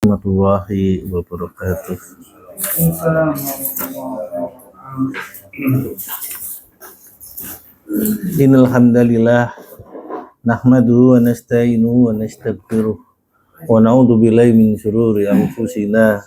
warahmatullahi wabarakatuh. Innal hamdalillah nahmaduhu wa nasta'inuhu wa nastaghfiruh wa na'udzu billahi min shururi anfusina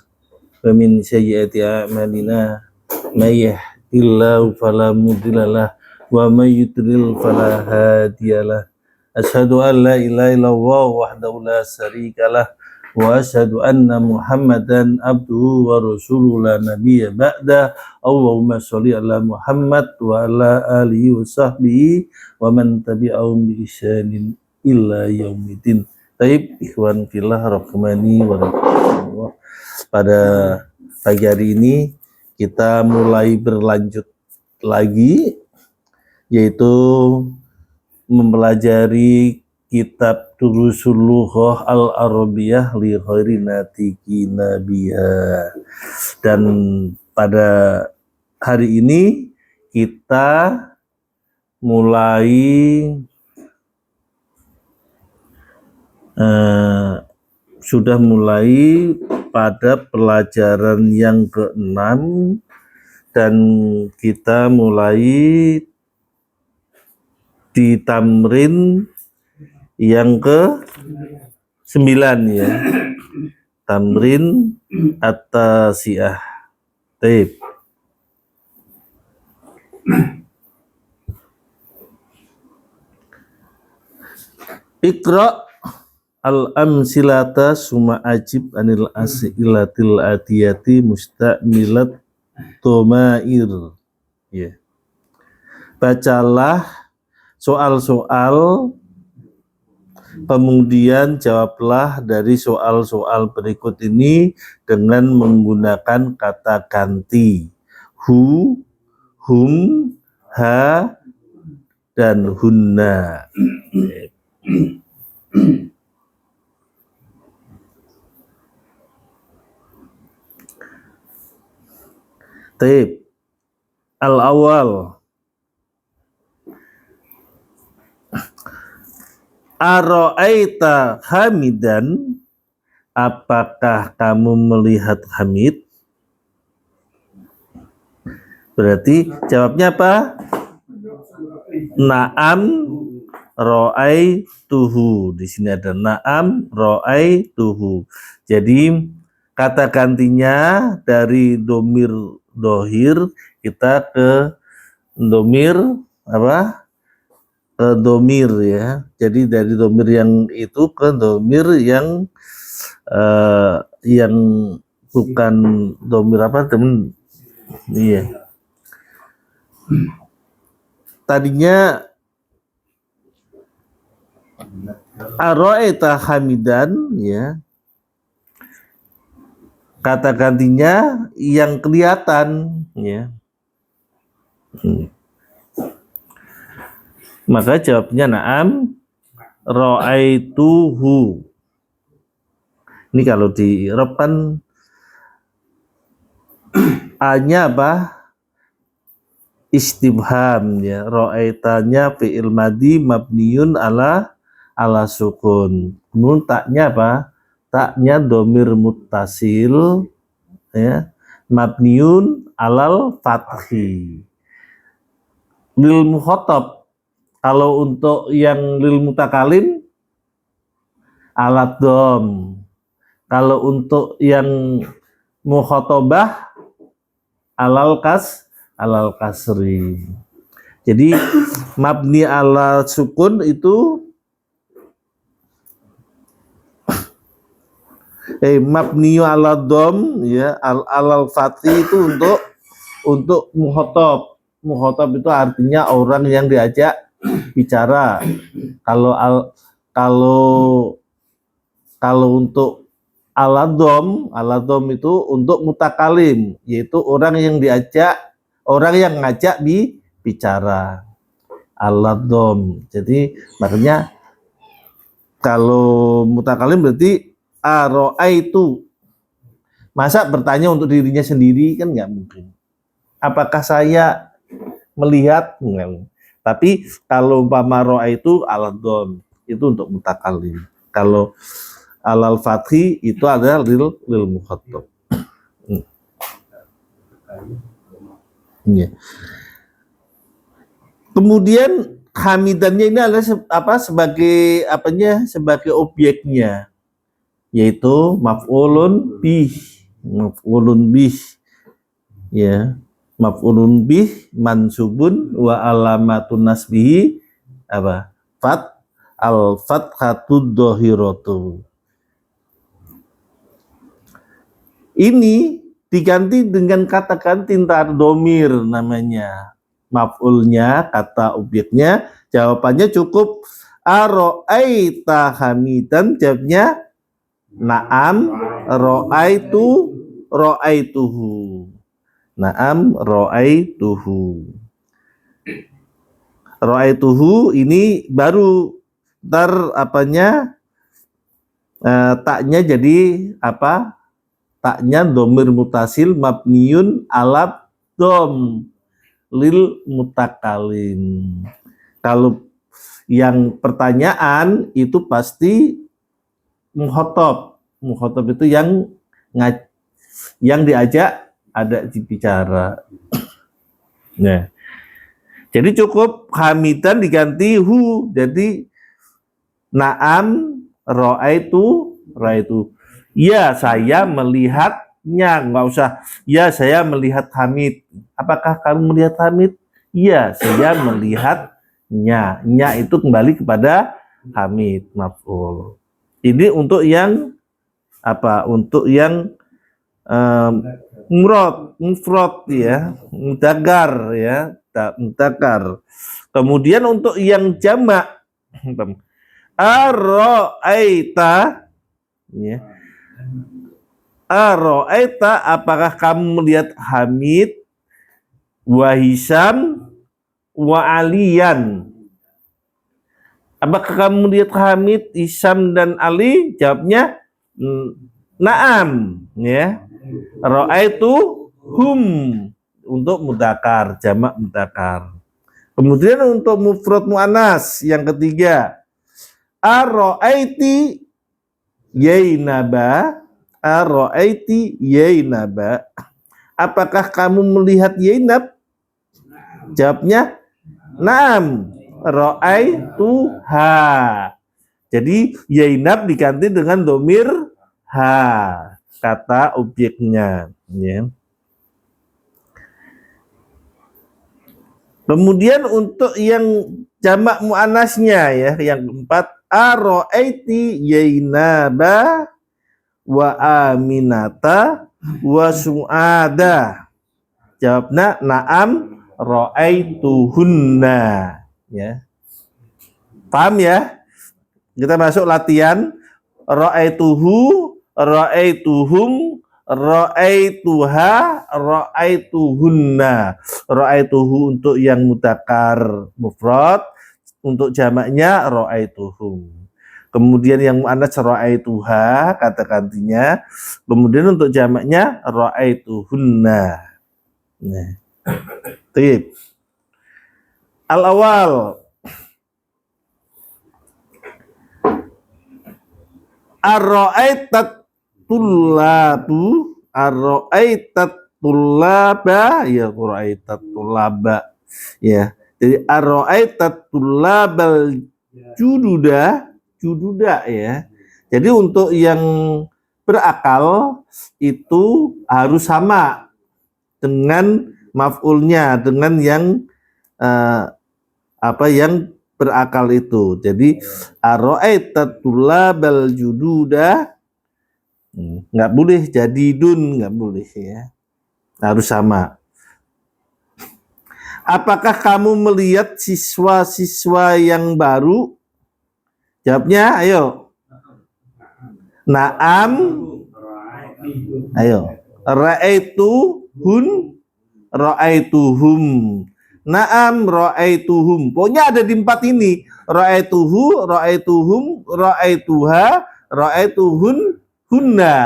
wa min sayyiati a'malina may yahdihillahu fala mudhillalah wa may yudlil fala hadiyalah. Asyhadu an la ilaha illallah wahdahu la syarikalah wa asyhadu anna Muhammadan abduhu wa rasuluhu la nabiyya ba'da. Allahumma sholli ala Muhammad wa ala alihi wa sahbihi wa man tabi'ahum bi ihsanin illa yaumiddin. Taib ikhwan fillah rahmani wa rahmatullah. Pada pagi hari ini kita mulai berlanjut lagi, yaitu mempelajari kitab Durusul Lughah Al-Arabiyah li Ghairi Natiqina biha. Dan pada hari ini kita sudah mulai pada pelajaran yang ke-6 dan kita mulai di tamrin yang ke-9 ya. Tamrin at-tasi'ah. Taib. Iqra al-amsilata summa ajib anil as'ilatil atiyati musta'milat domair. Ya. Bacalah soal-soal, kemudian jawablah dari soal-soal berikut ini dengan menggunakan kata ganti hu, hum, ha, dan hunna. Taib. Al-awwal, Ara'aita Hamidan, apakah kamu melihat Hamid? Berarti jawabnya apa? Na'am ra'aituhu. Di sini ada na'am ra'aituhu. Jadi kata gantinya dari domir dohir kita ke domir apa? Ke domir ya. Jadi dari domir yang itu ke domir yang bukan domir apa teman? Iya. Tadinya Ara'aita Hamidan ya. Kata gantinya yang kelihatan ya. Maka jawabnya na'am ra'aituhu. Ini kalau di i'rab kan A-nya apa? Istifham ya. Ra'aitanya fi'il madhi mabniun ala sukun. Kemudian taknya apa? Taknya domir muttasil ya. Mabniun alal fathi. Lil mukhatab, kalau untuk yang lil mutakalim alat dom. Kalau untuk yang mukhatabah alal kasri. Jadi mabni ala sukun itu mabni ala dom ya, alal fathi itu untuk mukhatab. Mukhatab itu artinya orang yang diajak bicara. Kalau untuk aladom itu untuk mutakalim, yaitu orang yang ngajak bicara. Aladom. Jadi makanya kalau mutakalim berarti aro'aitu. Masa bertanya untuk dirinya sendiri kan nggak mungkin. Apakah saya melihat? Enggak. Tapi kalau umpama ro'a itu aladom, itu untuk mutakalim. Kalau alal fathi itu adalah lil mukhatab. Ya. Kemudian hamidannya ini adalah sebagai apanya? Sebagai objeknya, yaitu maf'ulun bih. Maf'ulun bih. Ya. Maf'ulun bih mansubun wa alamatun nasbihi apa? Fathatud dhahiratu. Ini diganti dengan kata ganti ntar domir namanya. Maf'ulnya, kata objeknya, jawabannya cukup aro'aita hamidan, jawabnya na'am ro'aituhu. Na'am ro'aituhu. Ro'aituhu ini baru ntar apanya taknya jadi apa? Taknya domir mutasil mabniun alat dom lil mutakalim. Kalau yang pertanyaan itu pasti mukhatab. Mukhatab itu yang diajak ada bicara. Nah, jadi cukup hamidan diganti hu. Jadi na'am ro'aitu. Ya, saya melihatnya. Nggak usah, ya saya melihat Hamid. Apakah kamu melihat Hamid? Ya, saya melihatnya. Nya itu kembali kepada Hamid, maf'ul. Ini untuk yang apa? Untuk yang mufrad ya, mudzakkar ya, mudzakkar. Kemudian untuk yang jamak, aro'aita ya. Aro'aita, apakah kamu melihat Hamid wa Hisam wa Aliyan? Apakah kamu melihat Hamid, Hisam dan Ali? Jawabnya na'am ya. Ra'aitu hum untuk mudzakkar, jamak mudzakkar. Kemudian untuk mufrad muannas yang ketiga, aro'aiti Yainaba, aro'aiti Yainaba. Apakah kamu melihat Yainab? Jawabnya na'am ro'aituha. Jadi Yainab diganti dengan domir ha, kata objeknya ya. Kemudian untuk yang jamak muannasnya ya, yang keempat, aro'aiti Yainaba wa Aminata wa Su'ada. Jawabnya na'am ro'aituhunna ya. Paham ya? Kita masuk latihan. Ro'aituhu, ro'aituhum, ro'aituha, ro'aituhunna. Ro'aituhu untuk yang mudzakkar mufrad, untuk jamaknya ro'aituhum. Kemudian yang muannats ro'aituha, kata gantinya. Kemudian untuk jamaknya ro'aituhunna. Nah. Tip. Al-awal ar-ra'aitat tullabu, ar-ra'aitat tullaba, ya ra'aitat tullaba ya. Jadi ar-ra'aitat tullabal jududa ya. Jadi untuk yang berakal itu harus sama dengan maf'ulnya, dengan yang yang berakal itu. Jadi ar-ra'aitat tullabal jududa, nggak boleh jadidun, nggak boleh ya, harus sama. Apakah kamu melihat siswa-siswa yang baru? Jawabnya ayo. Na'am. Ayo. Ra'aituhum. Na'am ra'aituhum. Pokoknya ada di 4 ini. Ra'aituhu, ra'aituhum, ra'aituha, ra'aituhunna.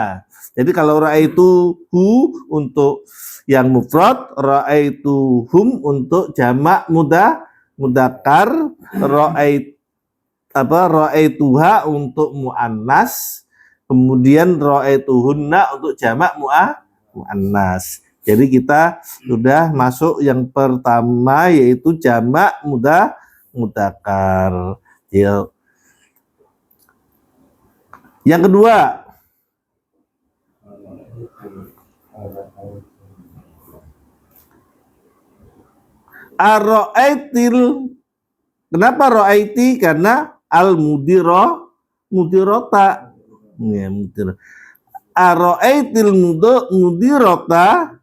Jadi kalau ra'aituhu untuk yang mufrad, ra'aituhum untuk jamak mudzakkar, ra'aituha untuk muannas, Kemudian ra'aituhunna untuk jamak muannas. Jadi kita sudah masuk yang pertama, yaitu jamak mudzakkar. Ya. Yang kedua, ar-ra'aitil. Kenapa ra'aiti? Karena mudirota. Ya, mudir. Ar-ra'aitil mudirota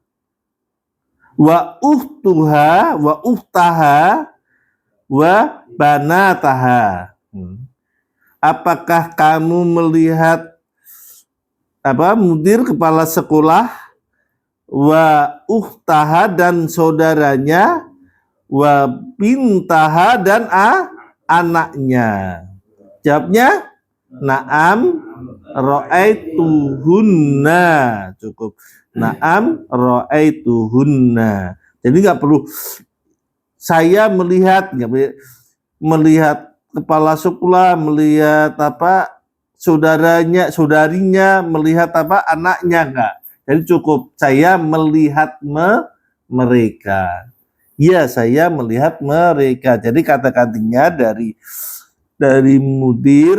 wa uhtuha wa uhtaha wa banataha. Apakah kamu melihat mudir, kepala sekolah, wa uhtaha dan saudaranya, wa bintaha dan anaknya? Jawabnya na'am ra'aituhunna. Cukup. Na'am ra'aituhunna. Jadi nggak perlu saya melihat, melihat kepala sekolah, melihat saudarinya, melihat anaknya, enggak. Jadi cukup saya melihat mereka. Ya, saya melihat mereka. Jadi kata gantinya dari mudir,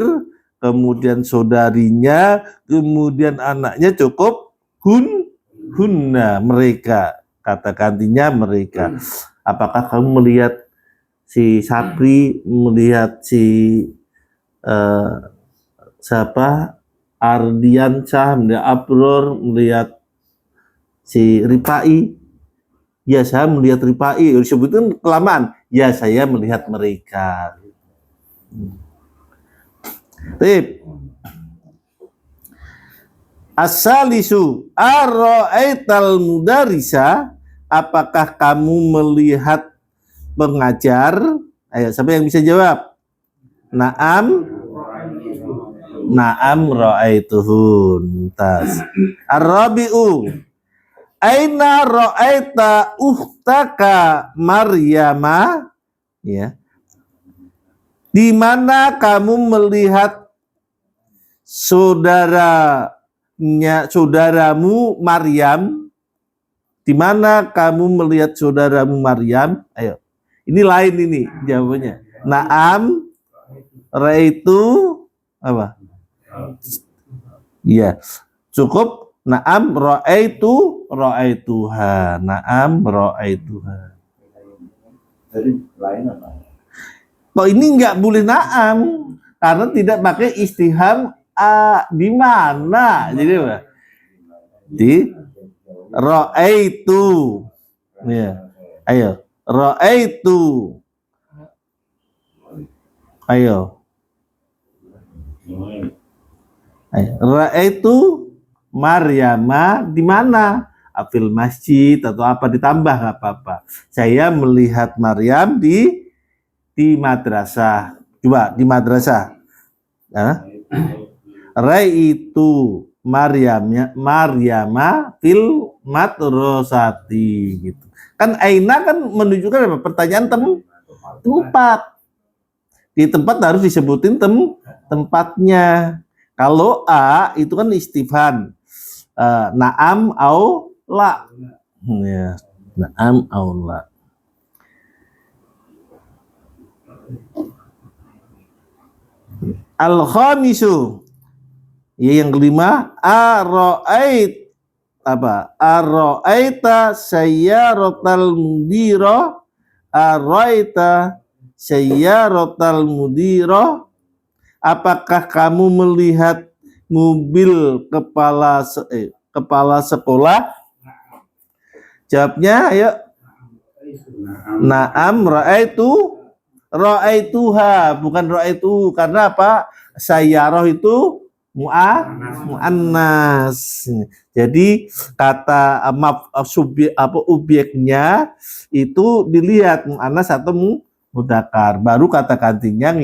kemudian saudarinya, kemudian anaknya, cukup hunna, mereka. Kata gantinya mereka. Apakah kamu melihat si Sapri, melihat si Ardiansyah, melihat Abror, melihat si Ripai? Ya, saya melihat Ripai. Disebutkan kelamaan. Ya, saya melihat mereka. Tip. As-salisu ar-ra'aital mudarisa. Apakah kamu melihat pengajar? Ayo, siapa yang bisa jawab? Na'am ra'aituhun. Tas. Ar-rabi'u aina ra'aita uhtaka Maryama? Ya. Di mana kamu melihat saudaramu Maryam? Di mana kamu melihat saudaramu Maryam? Ayo. Ini lain ini jawabannya. Na'am ra'aitu apa? Iya. Cukup na'am ra'aituha. Na'am ra'aituha. Jadi lain apa? Kok ini nggak boleh na'am karena tidak pakai istifham di mana. Jadi apa? Di ra'aitu. Ya. Ayo. Ra'aitu. Ayo. Ra'aitu Maryama di mana? Afil masjid atau apa, ditambah nggak apa-apa. Saya melihat Maryam di madrasah. Coba di madrasah. Ra'aitu Maryama fil madrasati gitu. Kan aina kan menunjukkan apa? Pertanyaan tempat. Di tempat harus disebutin tempatnya. Kalau a itu kan istifham. Na'am au la. Ya, na'am au la. Al-khamisu. Ya, yang kelima, ara'aita sayyaratal mudira? Ara'aita sayyaratal mudira? Apakah kamu melihat mobil kepala sekolah? Jawabnya ayo. Na'am ra'aituha, bukan ra'aitu. Karena apa? Sayyarah itu muannas. Jadi kata objeknya itu dilihat muannas atau mudzakkar. Baru kata gantinya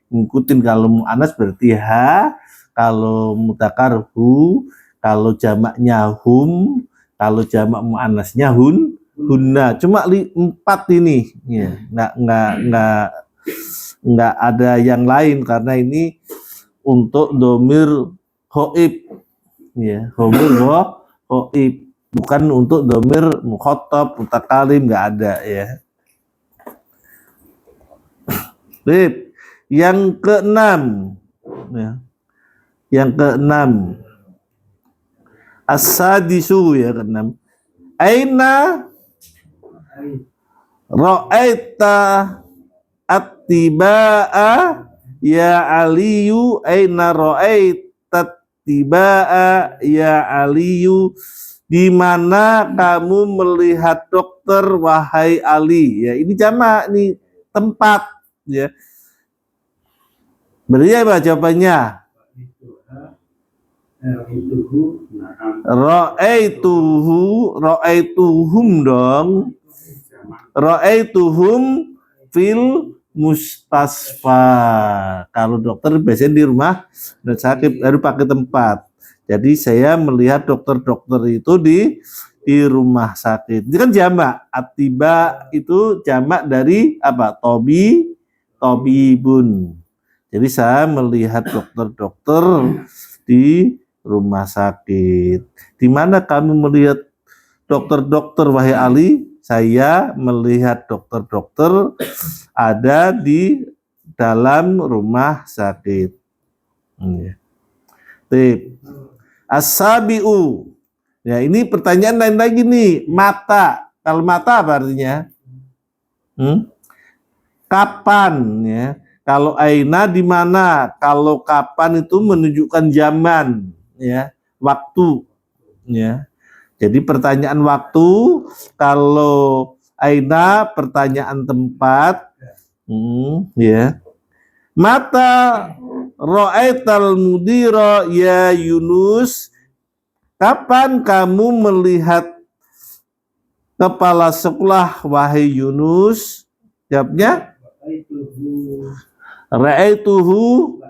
ngikutin. Kalau muannas berarti ha, kalau mudzakkar hu, kalau jamaknya hum, kalau jamak muannasnya hunna. Cuma 4 ini. Ya, nggak ada yang lain karena ini untuk domir Ghaib. Ya, dhamir ghaib. Bukan untuk dhamir mukhatab, mutakalim, nggak ada ya. Baik. Yang keenam ya. Yang keenam as-sadisu ya keenam. Aina ra'aita at-tibaa ya Aliyu, aina ra'aita at-tibaa ya Aliyu, di mana kamu melihat dokter wahai Ali. Ya, ini jamak nih, tempat ya. Berarti apa jawabannya? Ra'aituhum dong. Ra'aituhum fil mustasfa. Kalau dokter biasanya di rumah dan sakit baru pakai tempat. Jadi saya melihat dokter-dokter itu di rumah sakit. Ini kan jamak. Atiba itu jamak dari apa? Tobibun. Jadi saya melihat dokter-dokter di rumah sakit. Di mana kamu melihat dokter-dokter wahai Ali? Saya melihat dokter-dokter ada di dalam rumah sakit. As-sabi'u. Ya, ini pertanyaan lain lagi nih. Mata. Kalau mata apa artinya? Kapan ya? Kalau aina di mana? Kalau kapan itu menunjukkan zaman ya, waktu ya. Jadi pertanyaan waktu, kalau aina pertanyaan tempat ya. Mata ra'aital mudira ya Yunus, kapan kamu melihat kepala sekolah wahai Yunus? Jawabnya ra'aituhu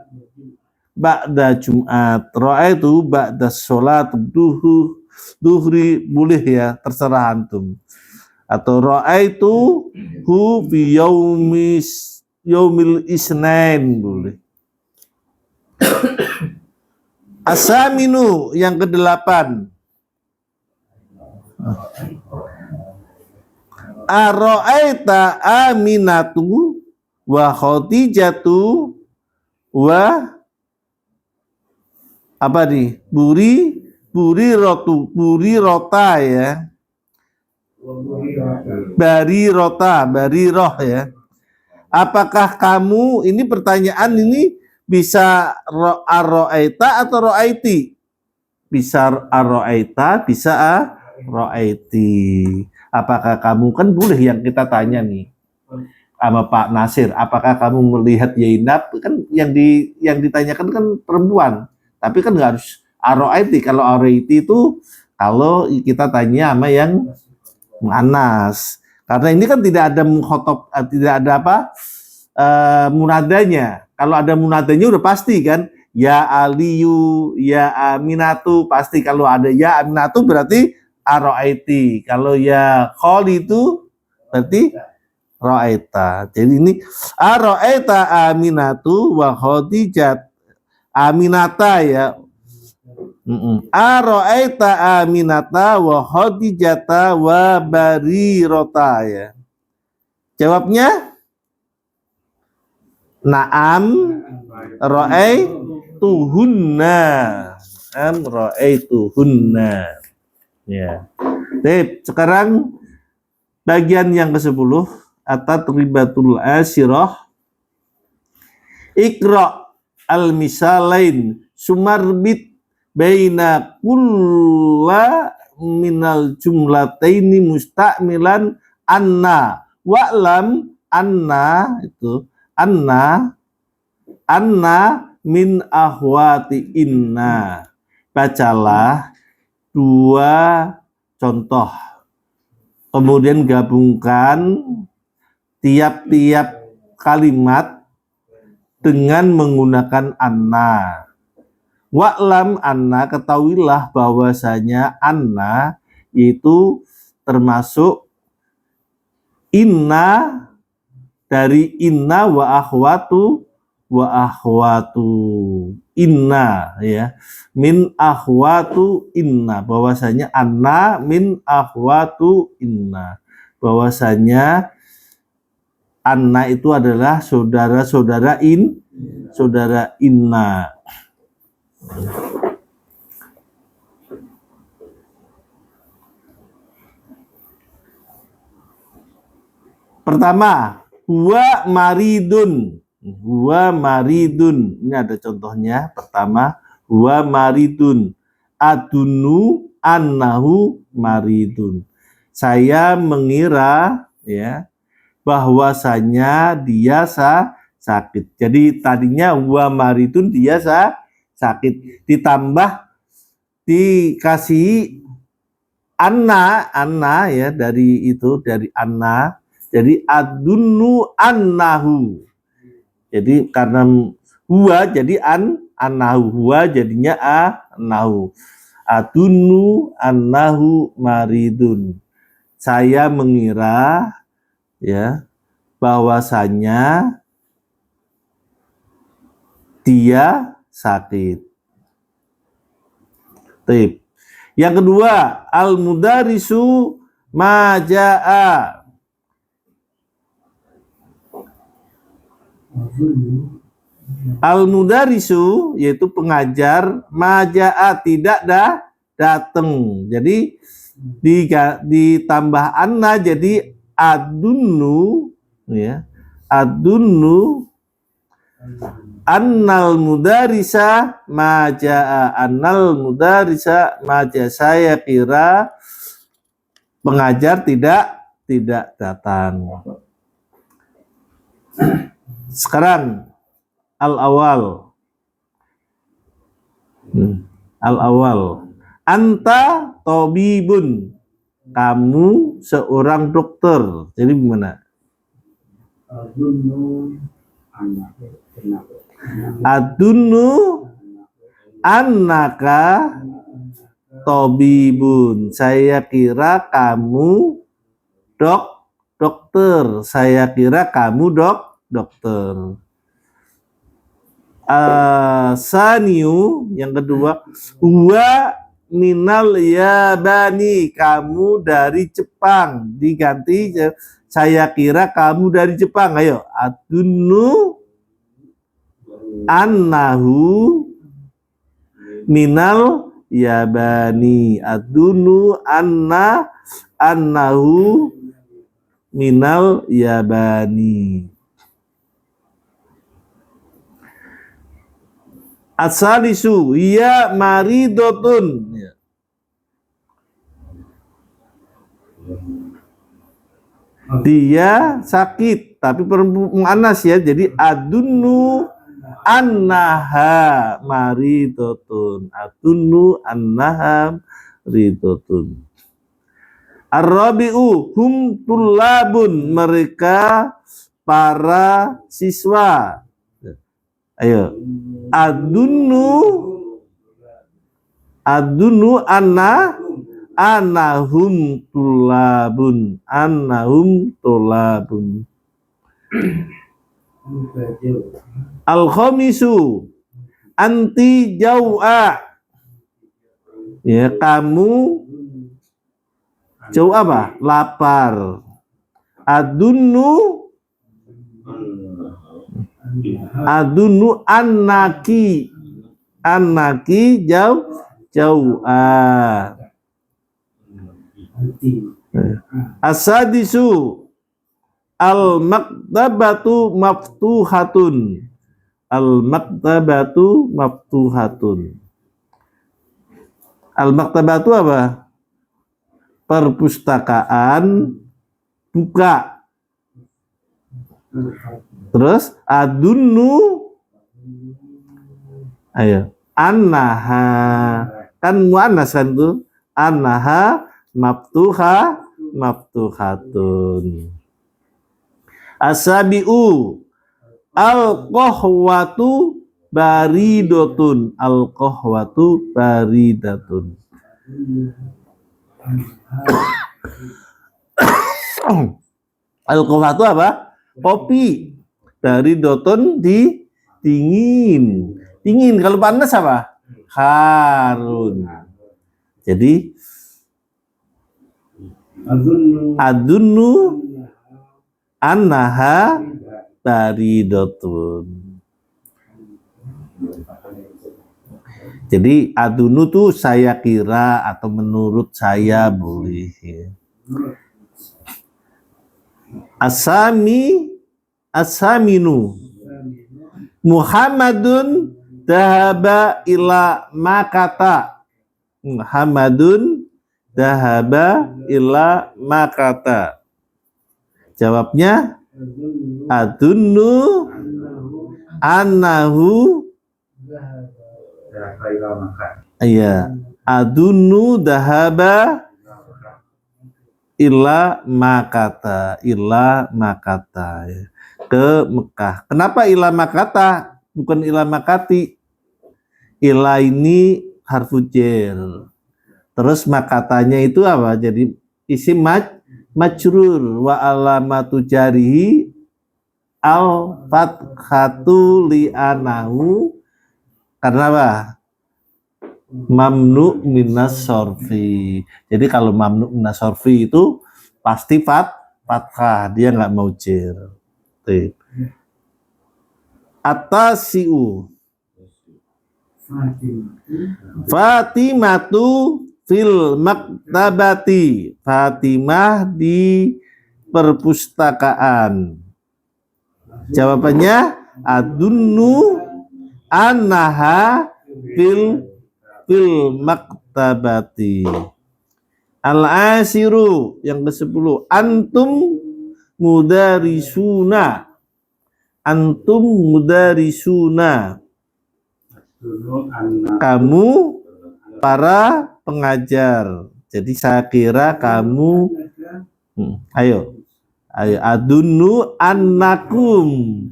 ba'da Jumat. Ra'aitu ba'da sholat duhri, boleh ya, terserah antum. Atau ra'aitu hu fi yaumil isnain, boleh. Asaminu yang ke-8. Ara'aita Aminatu wa Khadijatu wa apa nih? Buri rota ya. Bariroh ya. Apakah kamu, ini pertanyaan ini bisa ara'aita atau ra'aiti? Bisa ara'aita, bisa ra'aiti. Apakah kamu, kan boleh yang kita tanya nih sama Pak Nasir, apakah kamu melihat Zainab? Kan yang ditanyakan kan perempuan, tapi kan nggak harus ara'aiti. Kalau ara'aiti itu kalau kita tanya sama yang muannas, karena ini kan tidak ada mukhotob, tidak ada apa munadanya. Kalau ada munadanya udah pasti kan, ya Aliyu, ya Aminatu, pasti. Kalau ada ya Aminatu berarti ara'aiti. Kalau ya Khali itu berarti ra'aita. Jadi ini ara'aita Aminatu wa Khadijat. Aminata ya. Ara'aita Aminata wa Khadijata wa Barirota ya. Jawabnya na'am ra'aituhunna. Ra'aituhunna. Ya. Baik, sekarang bagian yang ke-10, at-tatribatul asyirah. Iqra al-misalain sumarbit baina kulla minal jumlataini musta'milan anna wa'lam anna, itu anna min ahwati inna. Bacalah 2 contoh, kemudian gabungkan tiap-tiap kalimat dengan menggunakan anna. Wa'lam anna, ketahuilah bahwasanya anna itu termasuk inna, dari inna wa akhwatu wa akhwatu inna, ya. Min akhwatu inna, bahwasanya anna min akhwatu inna, bahwasanya anna itu adalah saudara-saudara saudara inna. Pertama, huwa maridun. Huwa maridun. Ini ada contohnya. Pertama, huwa maridun. Adunu annahu maridun. Saya mengira, ya, bahwasanya dia sakit. Jadi tadinya huwa maridun, dia sakit. Ditambah dikasih anna ya, dari anna. Jadi adunu annahu. Jadi karena huwa jadi annahu, huwa jadinya annahu. Adunu annahu maridun. Saya mengira, ya, bahwasanya dia sakit. Tip. Yang kedua, al-mudarisu maja'a. Al-mudarisu yaitu pengajar, maja'a tidak datang. Jadi ditambah anna jadi adunu, ya. Adunu annal mudarisa maja'a, annal mudarisa maja'a, saya kira pengajar tidak datang. Sekarang al-awal. Al-awal. Anta tabibun. Kamu seorang dokter. Jadi gimana? Adunu annaka tabibun. Saya kira kamu dokter. Saya kira kamu dokter. Saniu, yang kedua, huwa minal yabani, kamu dari Jepang. Diganti, saya kira kamu dari Jepang. Ayo, adunu annahu minal yabani. Adunu annahu minal yabani. Asalisu ya maridotun. Dia sakit, tapi perempuan anas, ya. Jadi adunu annaha maridotun. Adunu annaha maridotun. Ar-rabi'u hum tullabun, mereka para siswa. Ayo, adunu annahum tulabun, annahum tulabun. Al-khamisu anti jau'a, ya, kamu jauh apa? Lapar. Adunu annaki jau'a. Asadisu al-maktabatu maftuhatun. Al-maktabatu maftuhatun. Al-maktabatu apa? Perpustakaan buka. Terus adunu, ayo, annaha, kan muannas kan tuh, annaha maftuhatun. Asabiu al-qahwatu baridotun. Al-qahwatu baridatun. Al-qahwatu apa? Kopi. Baridotun dingin. Dingin. Kalau panas apa? Harun. Jadi adunnu annaha baridotun. Jadi adunu tuh saya kira atau menurut saya boleh. Asaminu Muhammadun dahaba ila makata. Muhammadun dahaba ila makata. Jawabnya adunnu annahu iya adunnu dahaba ila makata ya. Ke Mekah. Kenapa ila makata bukan ila makati? Ila ini harfu jar. Terus makatanya itu apa? Jadi isim majrur wa alamatu jarihi al fathatu li anahu karena apa? Mamnu minas sorfi. Jadi kalau mamnu minas sorfi itu pasti fathah, dia nggak mau jar. Atasiu Fatimatu fil maktabati. Fatimah di perpustakaan. Jawabannya adunnu annaha fil maktabati. Al-asiru yang ke-10 antum mudarisuna. Antum mudarisuna. Kamu para pengajar. Jadi saya kira kamu ayo adunnu annakum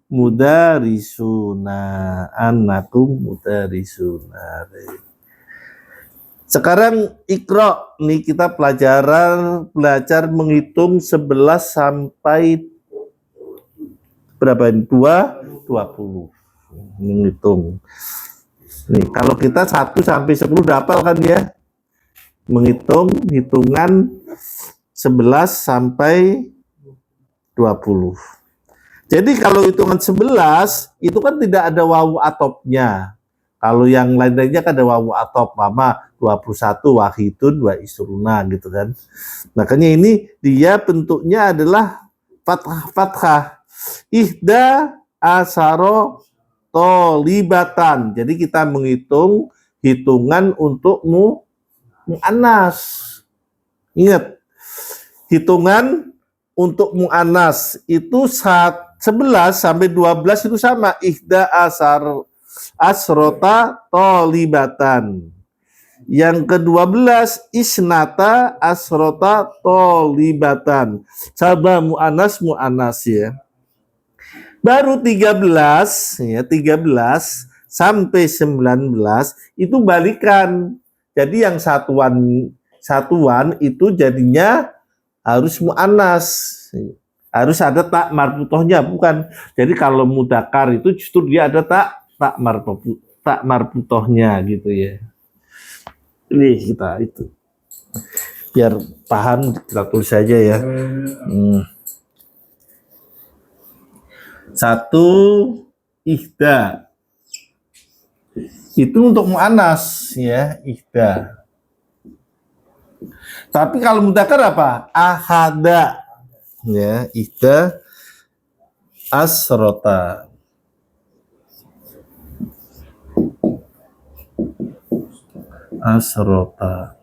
mudarisuna. Sekarang Iqra, nih kita belajar menghitung 11 sampai berapa ini? 20 menghitung. Nih, kalau kita 1 sampai 10 udah hafal kan ya? Menghitung hitungan 11 sampai 20. Jadi kalau hitungan 11 itu kan tidak ada wawu atopnya. Kalau yang lain-lainnya kan ada wawu atop, mama 21 wahidun wa isruna gitu kan. Makanya ini dia bentuknya adalah fathah. Ihda asaro tolibatan. Jadi kita menghitung hitungan untuk mu'annas. Ingat, hitungan untuk mu'annas itu 11 sampai 12 itu sama. Ihda asrota tolibatan. Yang ke-12 isnata asrota tolibatan. Sama mu'annas ya. Baru 13 ya, 13 sampai 19 itu balikan. Jadi yang satuan itu jadinya harus mu'annas. Harus ada tak marfutohnya, bukan. Jadi kalau mudakar itu justru dia ada tak marfutohnya gitu ya. Ini kita itu. Biar paham kita tulis saja ya. 1 ihda. Itu untuk mu'annas ya, ihda. Tapi kalau mudzakkar apa? Ahada. Ya, ihda asrota. Asrota.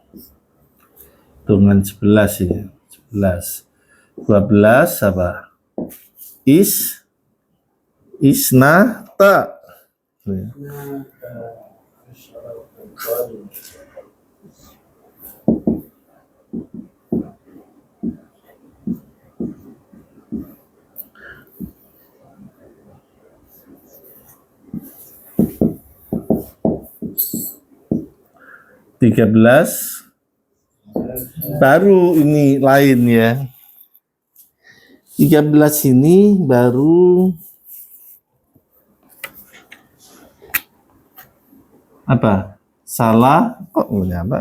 Hitungan 11 ini. 11. 12 apa? Isnata. Ya. Tiga belas baru ini lain ya. 13 ini baru apa? Salah kok enggak apa?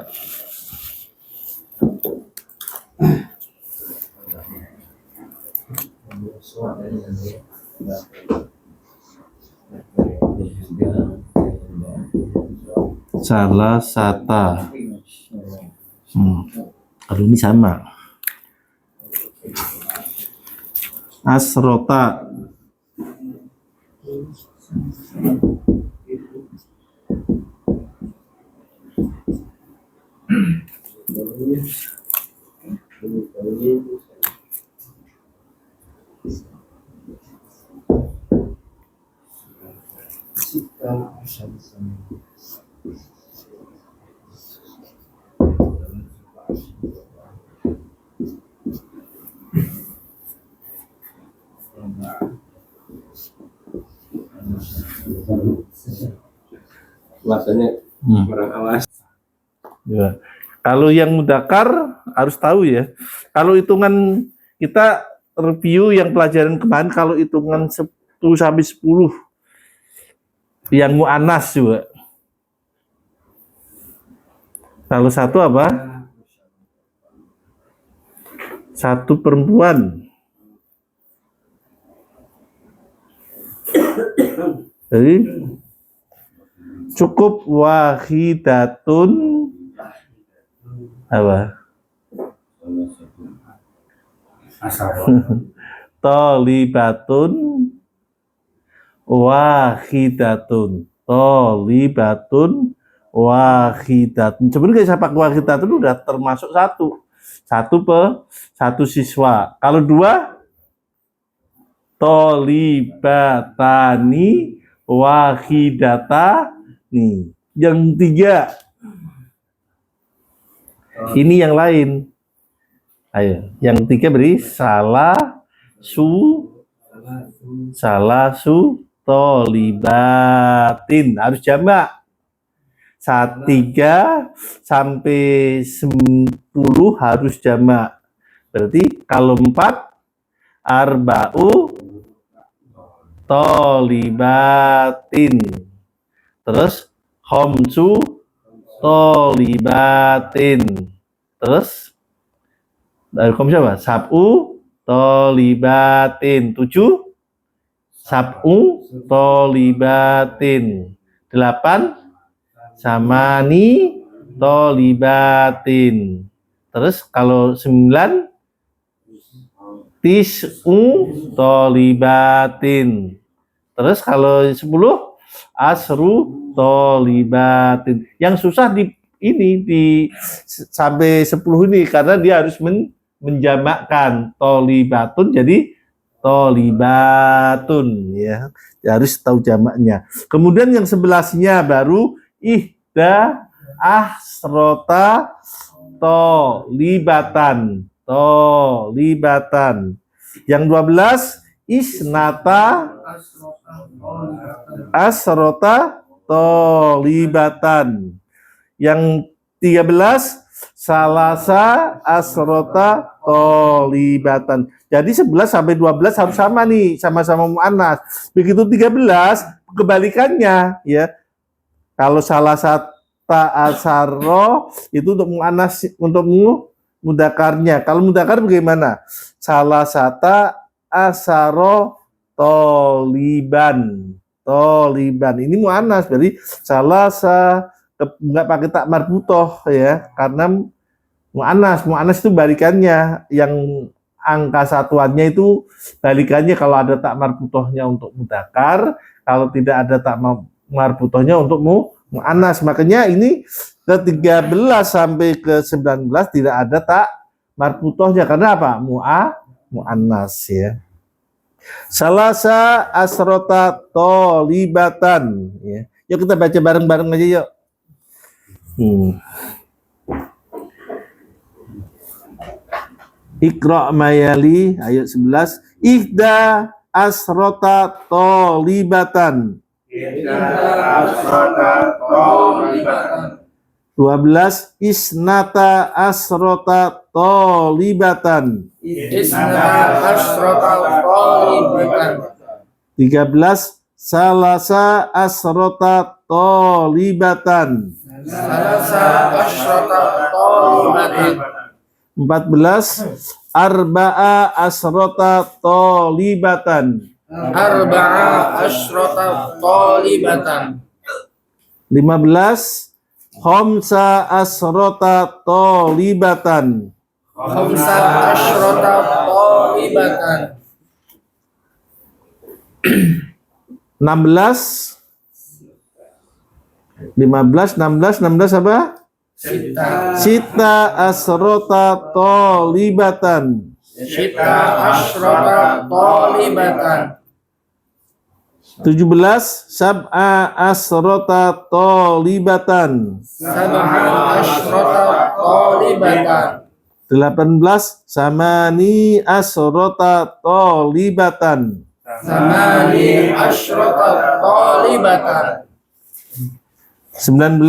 Salah sata. Kalau ini sama. Asrota. Bahasanya kurang awas. Ya. Kalau yang mudakar harus tahu ya. Kalau hitungan kita review yang pelajaran kemarin, kalau hitungan 1 sampai 10 yang mu'anas juga. Kalau satu apa? Satu perempuan. Jadi cukup wahidatun apa? Tolibatun wahidatun. Tolibatun wahidatun. Sebenarnya saya pakai wahidatun udah termasuk satu siswa. Kalau 2 tolibatani wahidatani. Yang 3 ini yang lain. Ayo, yang 3 beri salah su tolibatin. Harus jamak. 3 sampai 10 harus jamak. Berarti kalau 4 arba'u tolibatin. Terus khamsu tolibatin. Terus dari khamsu apa? Sab'u tolibatin. 7 sab'u tolibatin. 8 samani tolibatin. Terus kalau 9 tis'u tolibatin. Terus kalau 10 asru tolibatin. Yang susah di sampai 10 ini karena dia harus menjamakkan tolibatun jadi tolibatun ya. Harus tahu jamaknya. Kemudian yang 11-nya baru ihda asrota tolibatan. Yang 12 isnata asrota tolibatan. Yang 13 salasa asrota tolibatan. Jadi 11 sampai 12 harus sama nih, sama-sama mu'annas. Begitu 13 kebalikannya ya. Kalau salah sata asaro itu untuk mu'annas, untuk mudakarnya. Kalau mudakar bagaimana? Salah sata asaro toliban. Ini mu'annas, berarti salah nggak pakai tak marbutoh ya, karena mu'annas itu balikannya, yang angka satuannya itu balikannya kalau ada tak marbutohnya untuk mudakar, kalau tidak ada tak marbutohnya untuk mu'annas. Makanya ini ke 13 sampai ke 19 tidak ada tak marbutohnya karena apa? Mu'annas ya. Salasa asrota tolibatan ya. Yuk kita baca bareng-bareng aja yuk. Iqra' mayali ayat 11 ihda asrota tolibatan. 12 isnata asrota talibatan. Isnata asyrata talibatan. 13 salasa asrota talibatan. Salasa asyrata talibatan. 14 arba'a asrota talibatan. Arba'a asyrata talibatan. 15 khamsa asrota talibatan. Khamsa asyrata talibatan. 16 16 apa? Sita asrota talibatan. Sita asyrata talibatan. 17 sab'a asrota talibatan. Sab'a asyrata talibatan. 18 samani asrota talibatan. Samani asyrata talibatan. 19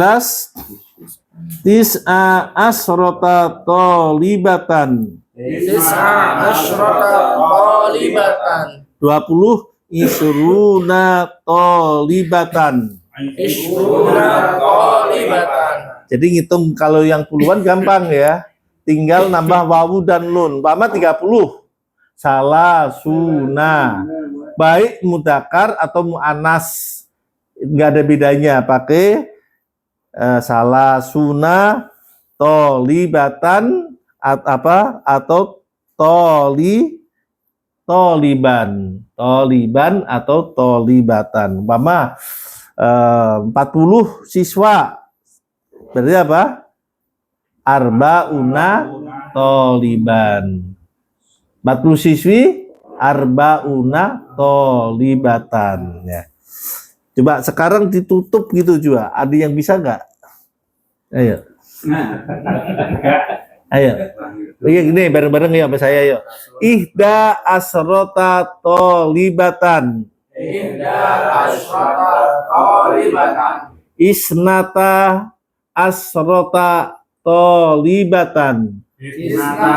tis'a asrota talibatan. Tis'a asyrata talibatan. 20 isruna talibatan. Ishruna talibatan. Jadi ngitung kalau yang puluhan gampang ya. Tinggal nambah wawu dan nun. Umpama 30. Salah suna. Baik mudakar atau mu'anas. Nggak ada bedanya. Pakai salah suna tolibatan atau toliban atau tolibatan. Umpama 40 siswa. Berarti apa? Arbauna toliban. 40 siswi arbauna tolibatan ya. Coba sekarang ditutup gitu juga. Ada yang bisa nggak? Ayo. Ayo. Iya gini bareng-bareng ya sama saya yuk. Ihda asrota tolibatan. Ihda asyrata talibatan. Isnata asrota tolibatan. Isnata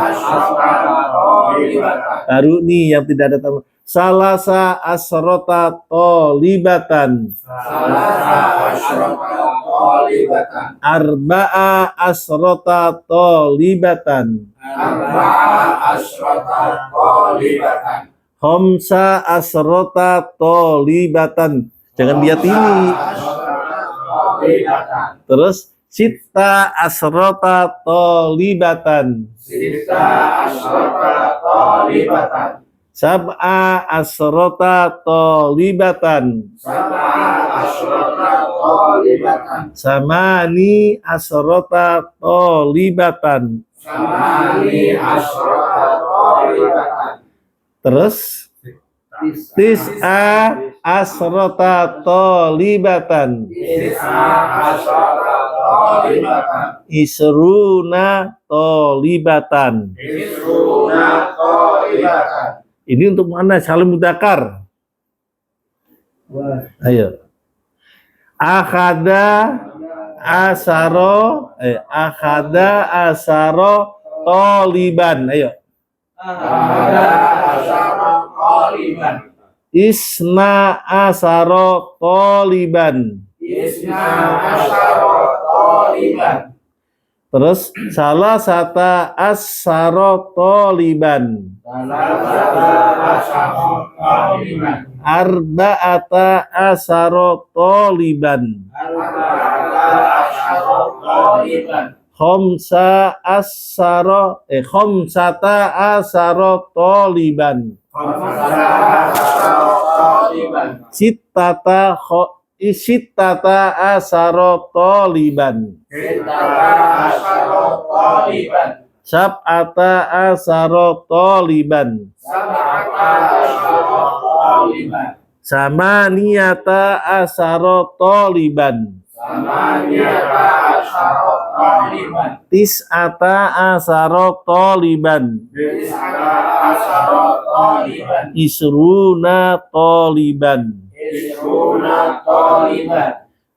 asyrata talibatan. Baru nih yang tidak ada tambah. Salasa asrota tolibatan. Salasa asyrata talibatan. Arba'a asrota tolibatan. Arba'a asyrata talibatan. Khamsa asrota tolibatan. Jangan lihat ini. Talibatan. Terus sita asrota tolibatan. Sita asyrata talibatan. Sab'a asrota tolibatan. Sab'a asyrata talibatan. Samani asrota tolibatan. Samani asyrata talibatan. Terus tis'a asrota tolibatan. Tis'a asyrata talibatan. Isruna tolibatan. Isruna talibatan. Ini untuk mana? Salim mudakar. Ayo. Akhada asaro toliban. Ayo. Akhada asaro toliban. Isna asaro toliban. Isna asaro toliban. Terus salah sata asaro toliban. Arba'ata asaro toliban. Khamsata asaro toliban. Sittata asaro toliban. Sab'ata asaro toliban. Samaniyata asaro toliban. Tis'ata asaro toliban. Isruna toliban.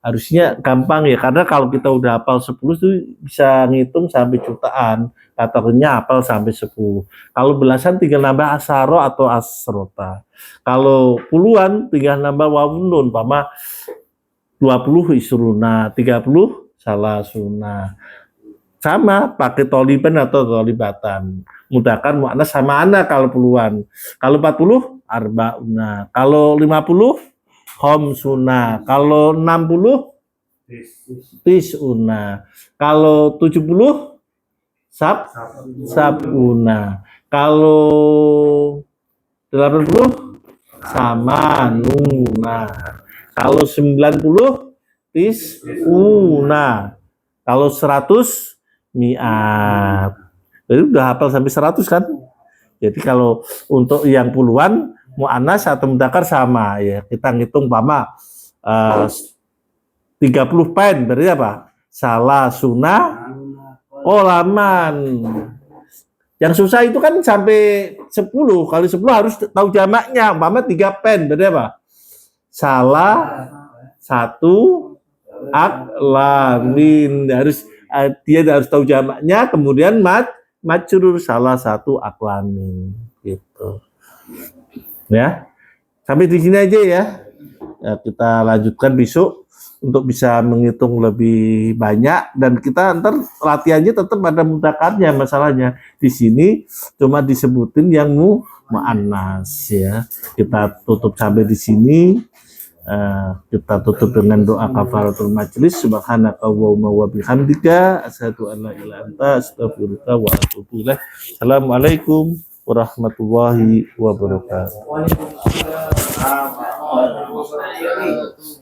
Harusnya gampang ya, karena kalau kita udah hafal 10 tuh bisa ngitung sampai jutaan. Kategorinya hafal sampai 10. Kalau belasan tinggal nambah asaro atau asrota. Kalau puluhan tinggal nambah wawun nun, pama 20 isruna, 30 salasuna. Sama pakai toliban atau tolibatan. Mudahkan muannas sama anak kalau puluhan. Kalau 40 arbauna. Kalau 50 khamsuna. Kalau 60 tisuna. Kalau 70 sabuna. Kalau 80 samanuna. Kalau 90 tisuna. Kalau 100 mi'at. Jadi udah hafal sampai 100 kan? Jadi kalau untuk yang puluhan mu'annas atau mudzakkar sama ya. Kita ngitung pama 30 pen berarti apa? Salasuna qolaman. Yang susah itu kan sampai 10. Kalau 10 harus tahu jamaknya. Pama 3 pen berarti apa? Salah satu aklamin. Dia harus tahu jamaknya, kemudian majrur salah satu aklamin gitu. Ya. Sampai di sini aja ya. Kita lanjutkan besok untuk bisa menghitung lebih banyak, dan kita ntar latihannya tetap ada mudzakarnya. Masalahnya di sini cuma disebutin yang mu'annas ya. Kita tutup sampai di sini. Kita tutup dengan doa kafaratul majlis. Subhanaka wa bihamdika asyhadu an la ilaha illa anta astaghfiruka wa atubu ilaik. Assalamualaikum warahmatullahi wabarakatuh. Waalaikumsalam warahmatullahi wabarakatuh.